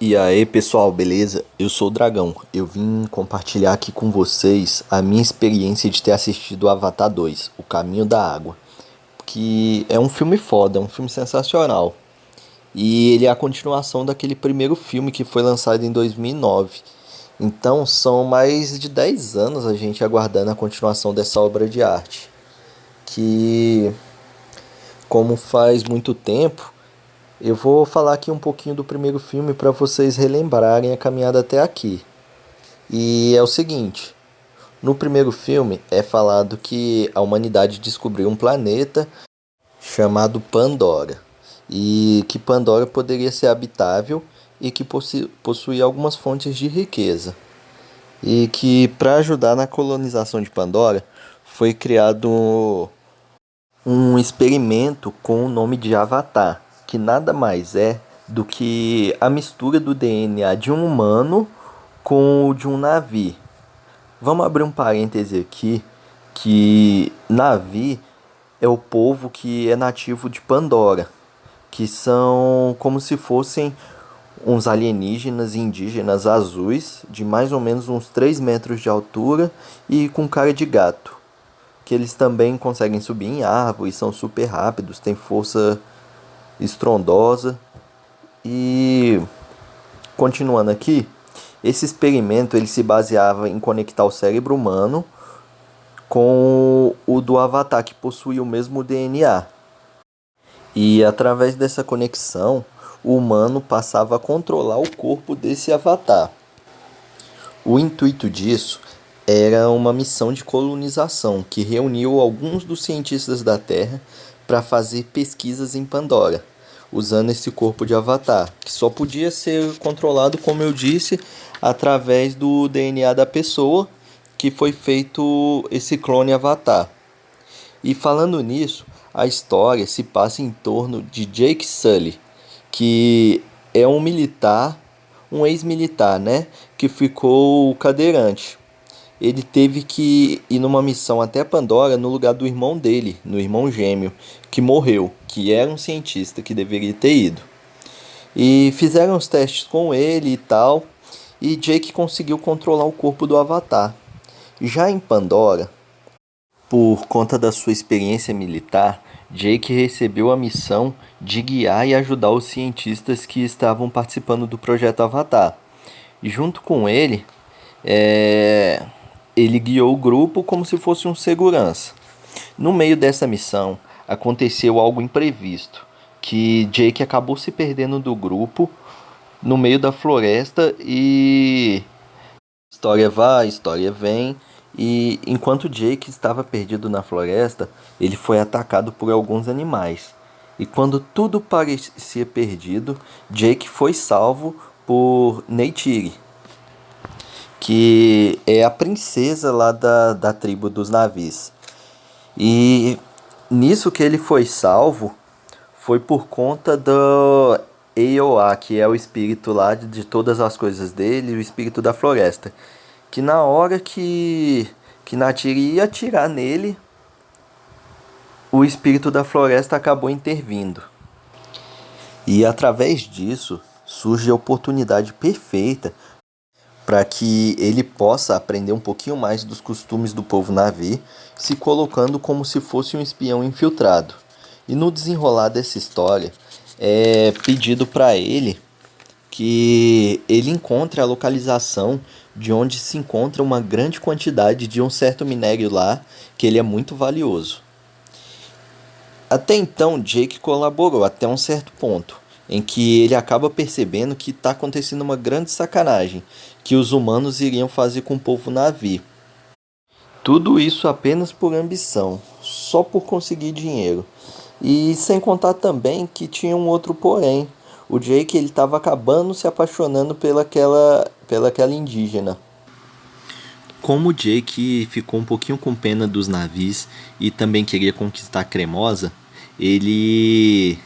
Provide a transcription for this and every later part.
E aí pessoal, beleza? Eu sou o Dragão. Eu vim compartilhar aqui com vocês a minha experiência de ter assistido Avatar 2, O Caminho da Água. Que é um filme foda, é um filme sensacional. E ele é a continuação daquele primeiro filme que foi lançado em 2009. Então são mais de 10 anos a gente aguardando a continuação dessa obra de arte. Que, como faz muito tempo, eu vou falar aqui um pouquinho do primeiro filme para vocês relembrarem a caminhada até aqui. E é o seguinte, no primeiro filme é falado que a humanidade descobriu um planeta chamado Pandora. E que Pandora poderia ser habitável e que possuía algumas fontes de riqueza. E que para ajudar na colonização de Pandora foi criado um experimento com o nome de Avatar, que nada mais é do que a mistura do DNA de um humano com o de um Na'vi. Vamos abrir um parêntese aqui, que Na'vi é o povo que é nativo de Pandora, que são como se fossem uns alienígenas indígenas azuis, de mais ou menos uns 3 metros de altura e com cara de gato. Que eles também conseguem subir em árvores, são super rápidos, têm força estrondosa. E continuando aqui, esse experimento ele se baseava em conectar o cérebro humano com o do Avatar, que possui o mesmo DNA. E através dessa conexão, o humano passava a controlar o corpo desse Avatar. O intuito disso era uma missão de colonização que reuniu alguns dos cientistas da Terra para fazer pesquisas em Pandora, usando esse corpo de Avatar, que só podia ser controlado, como eu disse, através do DNA da pessoa que foi feito esse clone Avatar. E falando nisso, a história se passa em torno de Jake Sully, que é um militar, um ex-militar, né, que ficou cadeirante. Ele teve que ir numa missão até Pandora no lugar do irmão dele, no irmão gêmeo, que morreu, que era um cientista que deveria ter ido. E fizeram os testes com ele e tal, e Jake conseguiu controlar o corpo do Avatar. Já em Pandora, por conta da sua experiência militar, Jake recebeu a missão de guiar e ajudar os cientistas que estavam participando do projeto Avatar. E junto com ele, ele guiou o grupo como se fosse um segurança. No meio dessa missão, aconteceu algo imprevisto, que Jake acabou se perdendo do grupo no meio da floresta e história vai, história vem. E enquanto Jake estava perdido na floresta, ele foi atacado por alguns animais. E quando tudo parecia perdido, Jake foi salvo por Neytiri, que é a princesa lá da tribo dos Na'vis. E nisso que ele foi salvo, foi por conta do Eoa, que é o espírito lá de todas as coisas dele, o espírito da floresta. Que na hora que Neytiri ia atirar nele, o espírito da floresta acabou intervindo. E através disso, surge a oportunidade perfeita para que ele possa aprender um pouquinho mais dos costumes do povo Na'vi, se colocando como se fosse um espião infiltrado. E no desenrolar dessa história, é pedido para ele que ele encontre a localização de onde se encontra uma grande quantidade de um certo minério lá, que ele é muito valioso. Até então, Jake colaborou até um certo ponto, em que ele acaba percebendo que está acontecendo uma grande sacanagem que os humanos iriam fazer com o povo Na'vi. Tudo isso apenas por ambição, só por conseguir dinheiro. E sem contar também que tinha um outro porém. O Jake ele estava acabando se apaixonando pelaquela indígena. Como o Jake ficou um pouquinho com pena dos Na'vis e também queria conquistar Cremosa, ele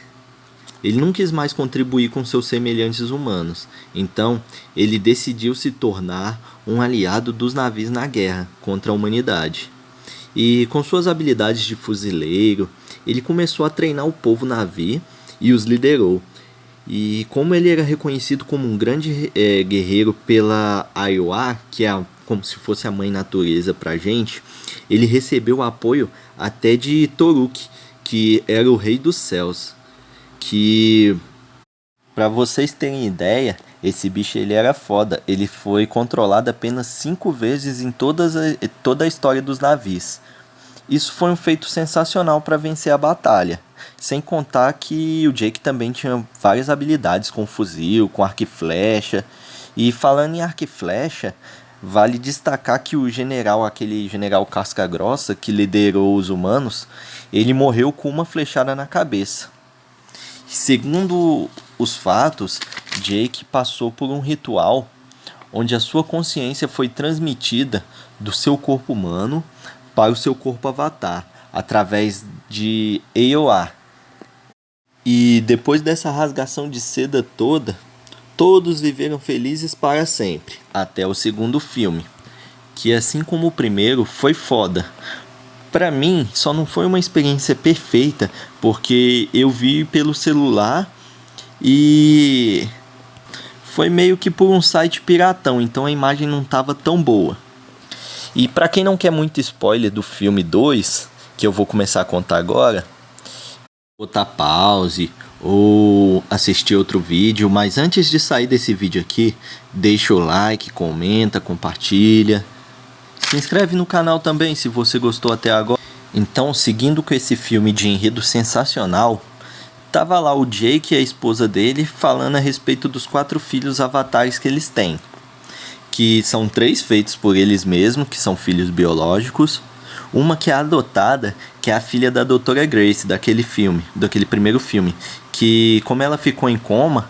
não quis mais contribuir com seus semelhantes humanos. Então, ele decidiu se tornar um aliado dos Na'vis na guerra contra a humanidade. E com suas habilidades de fuzileiro, ele começou a treinar o povo Na'vi e os liderou. E como ele era reconhecido como um grande guerreiro pela Aiwa, que é como se fosse a mãe natureza pra gente, ele recebeu apoio até de Toruk, que era o rei dos céus. Que, pra vocês terem ideia, esse bicho ele era foda. Ele foi controlado apenas 5 vezes em toda a história dos navios. Isso foi um feito sensacional para vencer a batalha. Sem contar que o Jake também tinha várias habilidades com fuzil, com arco e flecha. E falando em arco e flecha, vale destacar que o general, aquele general casca grossa que liderou os humanos, ele morreu com uma flechada na cabeça. Segundo os fatos, Jake passou por um ritual onde a sua consciência foi transmitida do seu corpo humano para o seu corpo avatar, através de AOA. E depois dessa rasgação de seda toda, todos viveram felizes para sempre, até o segundo filme, que assim como o primeiro, foi foda. Pra mim, só não foi uma experiência perfeita, porque eu vi pelo celular e foi meio que por um site piratão, então a imagem não tava tão boa. E pra quem não quer muito spoiler do filme 2, que eu vou começar a contar agora, botar pause ou assistir outro vídeo, mas antes de sair desse vídeo aqui, deixa o like, comenta, compartilha. Se inscreve no canal também se você gostou até agora. Então, seguindo com esse filme de enredo sensacional, tava lá o Jake e a esposa dele falando a respeito dos 4 filhos avatares que eles têm. Que são 3 feitos por eles mesmos, que são filhos biológicos. Uma que é adotada, que é a filha da Doutora Grace, daquele primeiro filme. Que como ela ficou em coma,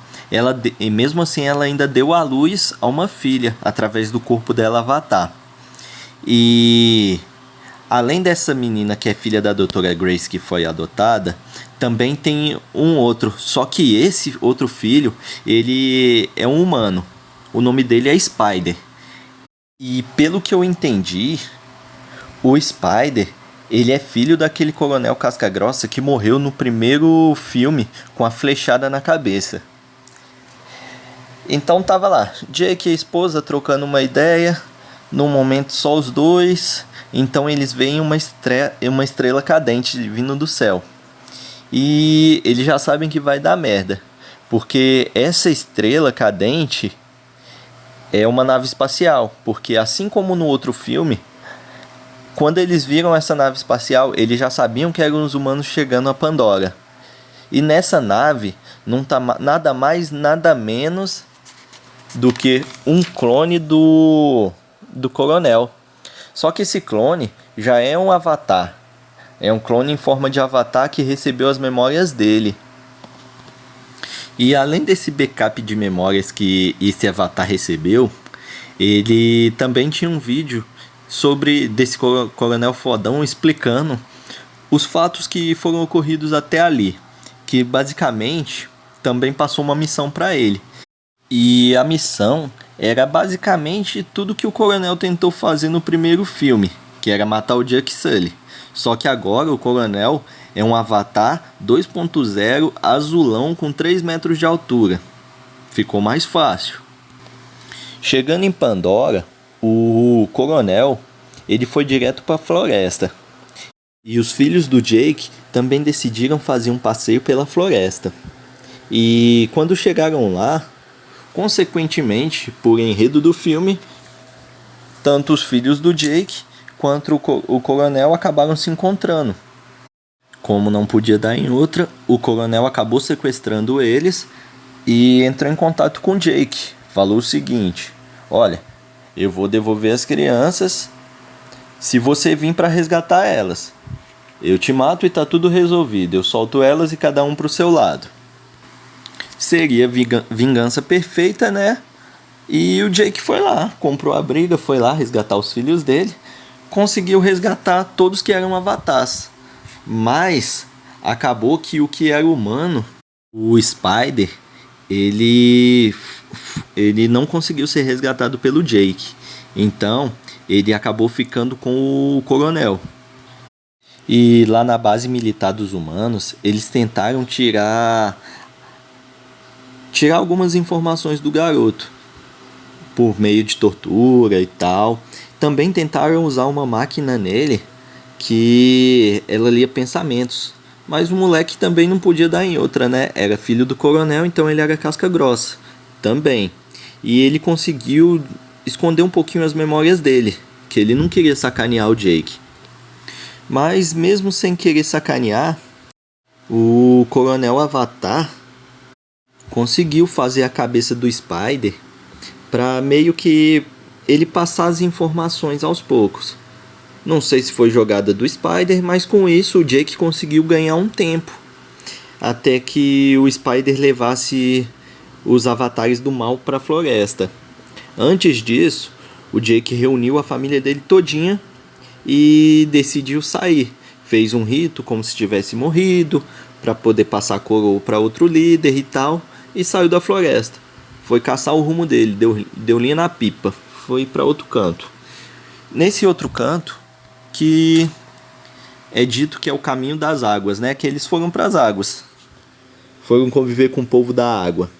e mesmo assim ela ainda deu à luz a uma filha, através do corpo dela avatar. E além dessa menina que é filha da Doutora Grace que foi adotada, também tem um outro, só que esse outro filho, ele é um humano. O nome dele é Spider. E pelo que eu entendi, o Spider, ele é filho daquele coronel casca-grossa que morreu no primeiro filme com a flechada na cabeça. Então tava lá, Jake e a esposa trocando uma ideia. No momento só os dois. Então eles veem uma estrela cadente vindo do céu. E eles já sabem que vai dar merda. Porque essa estrela cadente é uma nave espacial. Porque assim como no outro filme, quando eles viram essa nave espacial, eles já sabiam que eram os humanos chegando a Pandora. E nessa nave não tá nada mais, nada menos do que um clone do coronel. Só que esse clone já é um avatar. É um clone em forma de avatar que recebeu as memórias dele. E além desse backup de memórias que esse avatar recebeu, ele também tinha um vídeo desse coronel fodão explicando os fatos que foram ocorridos até ali. Que basicamente também passou uma missão para ele. E a missão era basicamente tudo que o coronel tentou fazer no primeiro filme, que era matar o Jack Sully. Só que agora o coronel é um avatar 2.0 azulão com 3 metros de altura. Ficou mais fácil. Chegando em Pandora, o coronel ele foi direto para a floresta. E os filhos do Jake também decidiram fazer um passeio pela floresta. E quando chegaram lá, consequentemente, por enredo do filme, tanto os filhos do Jake quanto o coronel acabaram se encontrando. Como não podia dar em outra, o coronel acabou sequestrando eles e entrou em contato com o Jake. Falou o seguinte: olha, eu vou devolver as crianças se você vir para resgatar elas. Eu te mato e tá tudo resolvido. Eu solto elas e cada um pro seu lado. Seria vingança perfeita, né? E o Jake foi lá, comprou a briga, foi lá resgatar os filhos dele. Conseguiu resgatar todos que eram avatares. Mas acabou que o que era humano, o Spider, ele não conseguiu ser resgatado pelo Jake. Então ele acabou ficando com o coronel. E lá na base militar dos humanos, eles tentaram tirar tirar algumas informações do garoto por meio de tortura e tal. Também tentaram usar uma máquina nele que ela lia pensamentos. Mas o moleque também não podia dar em outra, né? Era filho do coronel, então ele era casca grossa também. E ele conseguiu esconder um pouquinho as memórias dele, que ele não queria sacanear o Jake. Mas mesmo sem querer sacanear, o Coronel Avatar conseguiu fazer a cabeça do Spider para meio que ele passar as informações aos poucos. Não sei se foi jogada do Spider, mas com isso o Jake conseguiu ganhar um tempo até que o Spider levasse os avatares do mal para a floresta. Antes disso, o Jake reuniu a família dele todinha e decidiu sair. Fez um rito como se tivesse morrido para poder passar a coroa para outro líder e tal, e saiu da floresta. Foi caçar o rumo dele, deu linha na pipa, foi para outro canto. Nesse outro canto, que é dito que é o caminho das águas, né? Que eles foram para as águas, foram conviver com o povo da água.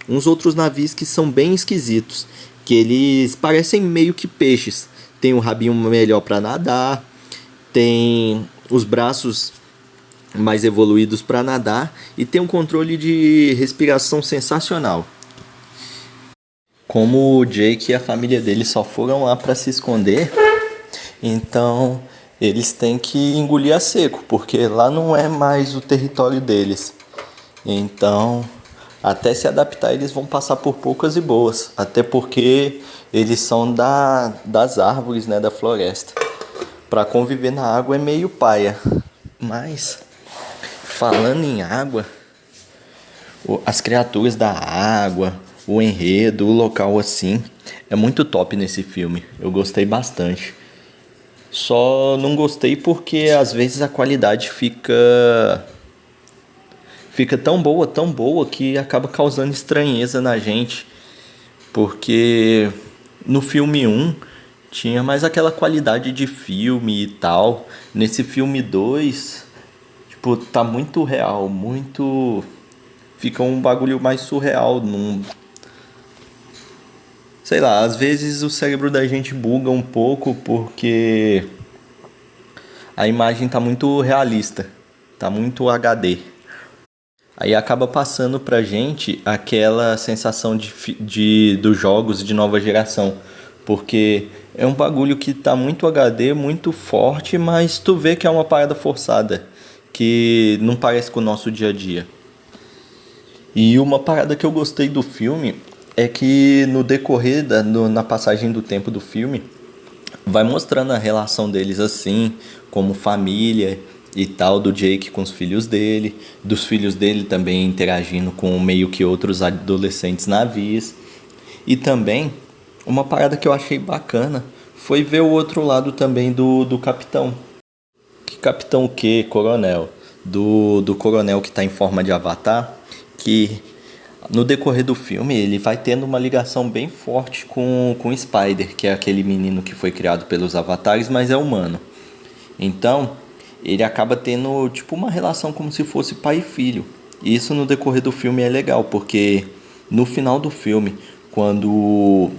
Uns outros navios que são bem esquisitos, que eles parecem meio que peixes. Tem um rabinho melhor para nadar, tem os braços mais evoluídos para nadar e tem um controle de respiração sensacional. Como o Jake e a família dele só foram lá para se esconder, então eles têm que engolir a seco, porque lá não é mais o território deles. Então, até se adaptar, eles vão passar por poucas e boas, até porque eles são das árvores, né, da floresta. Para conviver na água é meio paia. Mas, falando em água, as criaturas da água, o enredo, o local assim, é muito top nesse filme. Eu gostei bastante. Só não gostei porque às vezes a qualidade fica tão boa que acaba causando estranheza na gente. Porque no filme 1 tinha mais aquela qualidade de filme e tal. Nesse filme 2, tipo, tá muito real, muito... Fica um bagulho mais surreal. Sei lá, às vezes o cérebro da gente buga um pouco porque a imagem tá muito realista, tá muito HD. Aí acaba passando pra gente aquela sensação dos jogos de nova geração. Porque é um bagulho que tá muito HD, muito forte, mas tu vê que é uma parada forçada, que não parece com o nosso dia a dia. E uma parada que eu gostei do filme é que no decorrer na passagem do tempo do filme, vai mostrando a relação deles assim, como família e tal, do Jake com os filhos dele, dos filhos dele também interagindo com meio que outros adolescentes navios. E também, uma parada que eu achei bacana foi ver o outro lado também do capitão. Que capitão o quê? Coronel. Do coronel que está em forma de avatar, que no decorrer do filme ele vai tendo uma ligação bem forte com o Spider, que é aquele menino que foi criado pelos avatares, mas é humano. Então, ele acaba tendo tipo uma relação como se fosse pai e filho. E isso no decorrer do filme é legal, porque no final do filme, quando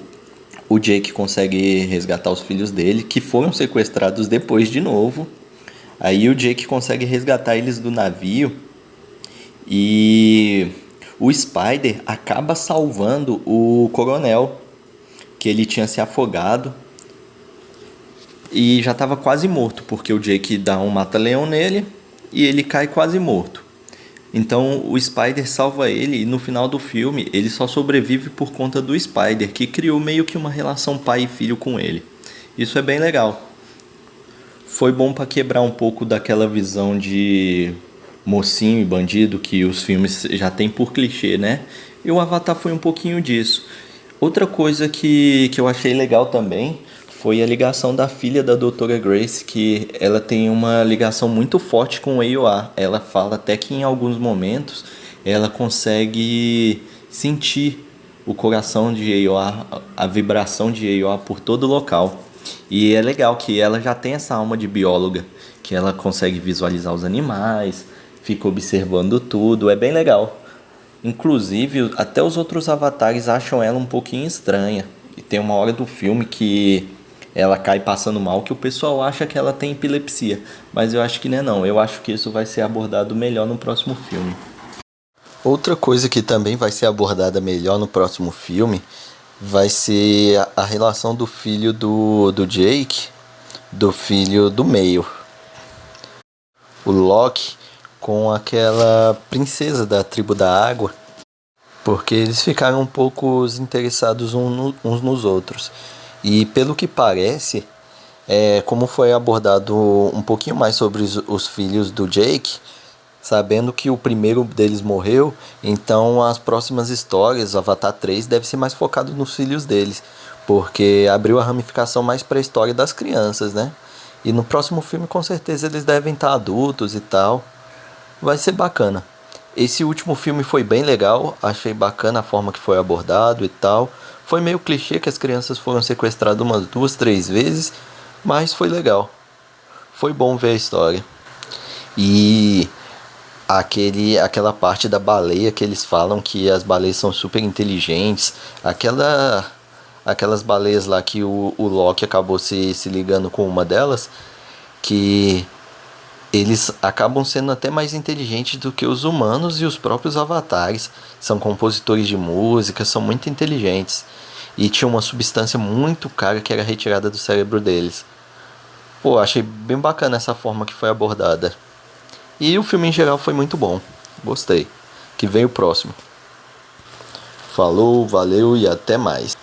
o Jake consegue resgatar os filhos dele, que foram sequestrados depois de novo, aí o Jake consegue resgatar eles do navio e o Spider acaba salvando o coronel, que ele tinha se afogado e já estava quase morto, porque o Jake dá um mata-leão nele e ele cai quase morto. Então o Spider salva ele e no final do filme ele só sobrevive por conta do Spider, que criou meio que uma relação pai e filho com ele. Isso é bem legal. Foi bom para quebrar um pouco daquela visão de mocinho e bandido que os filmes já tem por clichê, né? E o Avatar foi um pouquinho disso. Outra coisa que eu achei legal também foi a ligação da filha da Doutora Grace, que ela tem uma ligação muito forte com o Eywa. Ela fala até que em alguns momentos ela consegue sentir o coração de Eywa, a vibração de Eywa por todo o local. E é legal que ela já tem essa alma de bióloga, que ela consegue visualizar os animais, fica observando tudo, é bem legal. Inclusive, até os outros avatares acham ela um pouquinho estranha. E tem uma hora do filme que ela cai passando mal que o pessoal acha que ela tem epilepsia. Mas eu acho que não é não. Eu acho que isso vai ser abordado melhor no próximo filme. Outra coisa que também vai ser abordada melhor no próximo filme vai ser a relação do filho do Jake, do filho do meio, o Loki, com aquela princesa da tribo da água, porque eles ficaram um pouco interessados uns nos outros. E pelo que parece, como foi abordado um pouquinho mais sobre os filhos do Jake, sabendo que o primeiro deles morreu, então as próximas histórias, o Avatar 3, deve ser mais focado nos filhos deles, porque abriu a ramificação mais para a história das crianças, né? E no próximo filme com certeza eles devem estar adultos e tal. Vai ser bacana. Esse último filme foi bem legal, achei bacana a forma que foi abordado e tal. Foi meio clichê que as crianças foram sequestradas umas 2, 3 vezes, mas foi legal. Foi bom ver a história. E aquela parte da baleia que eles falam que as baleias são super inteligentes, aquelas baleias lá que o Loki acabou se ligando com uma delas, que eles acabam sendo até mais inteligentes do que os humanos e os próprios avatares. São compositores de música, são muito inteligentes. E tinha uma substância muito cara que era retirada do cérebro deles. Pô, achei bem bacana essa forma que foi abordada. E o filme em geral foi muito bom. Gostei. Que vem o próximo. Falou, valeu e até mais.